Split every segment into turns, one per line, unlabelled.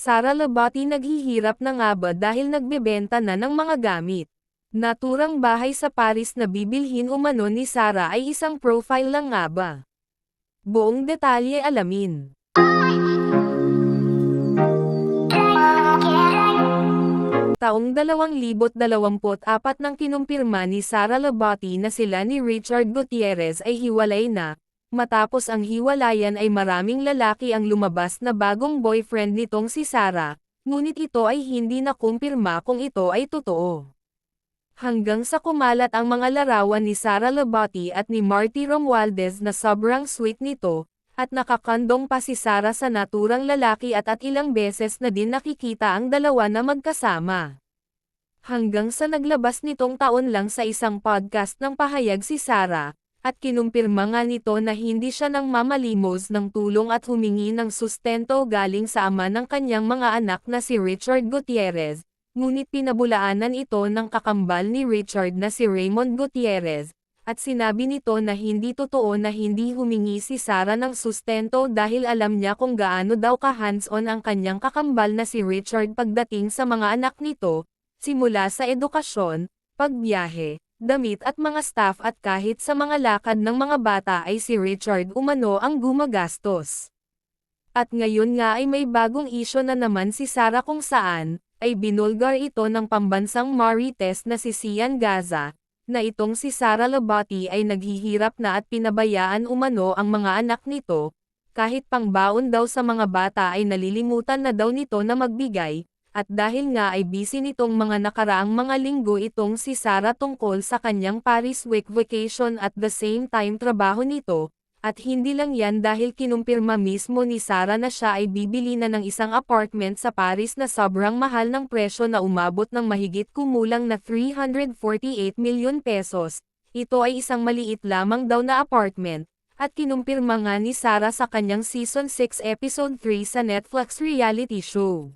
Sara Labati naghihirap na nga ba dahil nagbebenta na ng mga gamit? Naturang bahay sa Paris na bibilhin umano ni Sara ay isang profile lang nga ba? Buong detalye alamin. Taong 2024 nang kinumpirma ni Sara Labati na sila ni Richard Gutierrez ay hiwalay na. Matapos ang hiwalayan ay maraming lalaki ang lumabas na bagong boyfriend nitong si Sara, ngunit ito ay hindi nakumpirma kung ito ay totoo. Hanggang sa kumalat ang mga larawan ni Sara Labati at ni Marty Romualdez na sobrang sweet nito, at nakakandong pa si Sara sa naturang lalaki at ilang beses na din nakikita ang dalawa na magkasama. Hanggang sa naglabas nitong taon lang sa isang podcast ng pahayag si Sara, at kinumpirma nga nito na hindi siya nang mamalimos ng tulong at humingi ng sustento galing sa ama ng kanyang mga anak na si Richard Gutierrez, ngunit pinabulaanan ito ng kakambal ni Richard na si Raymond Gutierrez, at sinabi nito na hindi totoo na hindi humingi si Sara ng sustento dahil alam niya kung gaano daw ka-hands-on ang kanyang kakambal na si Richard pagdating sa mga anak nito, simula sa edukasyon, pagbiyahe, damit at mga staff at kahit sa mga lakad ng mga bata ay si Richard umano ang gumagastos. At ngayon nga ay may bagong isyo na naman si Sara kung saan, ay binulgar ito ng pambansang marites na si Sian Gaza, na itong si Sara Labati ay naghihirap na at pinabayaan umano ang mga anak nito, kahit pangbaon daw sa mga bata ay nalilimutan na daw nito na magbigay. At dahil nga ay busy nitong mga nakaraang mga linggo itong si Sara tungkol sa kanyang Paris week vacation at the same time trabaho nito, at hindi lang yan dahil kinumpirma mismo ni Sara na siya ay bibili na ng isang apartment sa Paris na sobrang mahal ng presyo na umabot ng mahigit kumulang na 348 milyon pesos, ito ay isang maliit lamang daw na apartment, at kinumpirma nga ni Sara sa kanyang Season 6 Episode 3 sa Netflix reality show.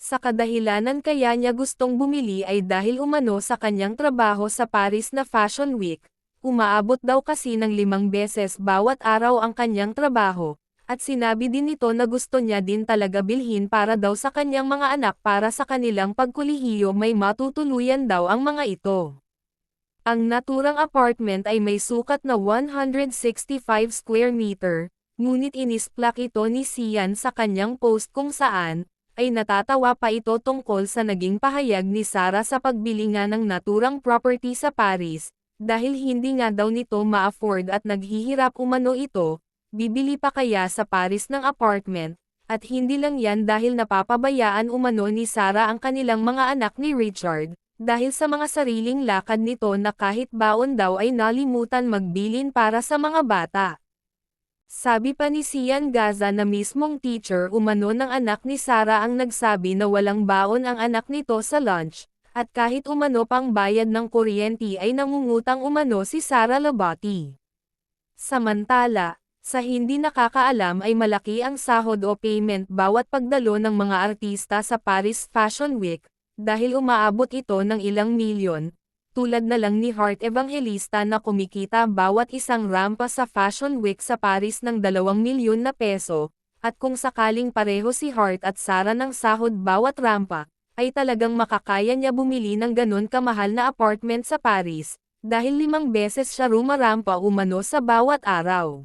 Sa kadahilanan kaya niya gustong bumili ay dahil umano sa kanyang trabaho sa Paris na Fashion Week, umaabot daw kasi ng 5 beses bawat araw ang kanyang trabaho, at sinabi din nito na gusto niya din talaga bilhin para daw sa kanyang mga anak para sa kanilang pagkolehiyo may matutuluyan daw ang mga ito. Ang naturang apartment ay may sukat na 165 square meter, ngunit inisplak ito ni Sian sa kanyang post kung saan, ay natatawa pa ito tungkol sa naging pahayag ni Sara sa pagbili nga ng naturang property sa Paris, dahil hindi nga daw nito ma-afford at naghihirap umano ito, bibili pa kaya sa Paris ng apartment, at hindi lang yan dahil napapabayaan umano ni Sara ang kanilang mga anak ni Richard, dahil sa mga sariling lakad nito na kahit baon daw ay nalimutan magbilin para sa mga bata. Sabi pa ni Sian Gaza na mismong teacher umano ng anak ni Sara ang nagsabi na walang baon ang anak nito sa lunch, at kahit umano pang bayad ng kuryente ay nangungutang umano si Sara Labati. Samantala, sa hindi nakakaalam ay malaki ang sahod o payment bawat pagdalo ng mga artista sa Paris Fashion Week, dahil umaabot ito ng ilang milyon. Tulad na lang ni Heart Evangelista na kumikita bawat isang rampa sa Fashion Week sa Paris ng 2 milyon na peso, at kung sakaling pareho si Heart at Sara ng sahod bawat rampa, ay talagang makakaya niya bumili ng ganon kamahal na apartment sa Paris, dahil 5 beses siya rumarampa umano sa bawat araw.